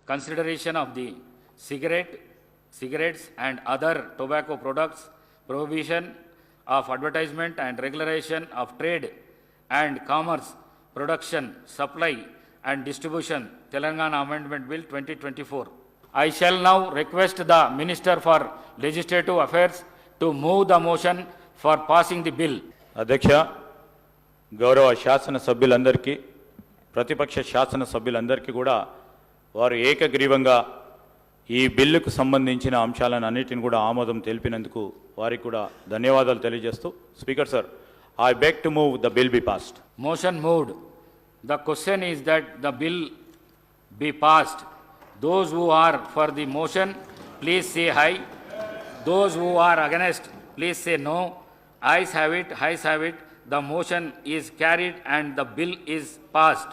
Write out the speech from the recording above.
consideration of the cigarettes and other tobacco products, prohibition of advertisement and regularization of trade and commerce, production, supply and distribution, Telangana Amendment Bill 2024. I shall now request the Minister for Legislative Affairs to move the motion for passing the bill. అధ్యక్ష, గౌరవ శాసన సభ్యులందరికీ ప్రతిపక్ష శాసన సభ్యులందరికీ కూడా వారు ఏకగ్రీవంగా ఈ బిల్లుకు సంబంధించిన అంశాలను అన్నిటిని కూడా ఆమోదం తెలిపినందుకు వారికి కూడా ధన్యవాదాలు తెలియజేస్తూ, speaker sir, I beg to move the bill be passed. Motion moved. The question is that the bill be passed. Those who are for the motion, please say aye. Those who are against, please say no. Ayes have it, ayes have it. The motion is carried and the bill is passed.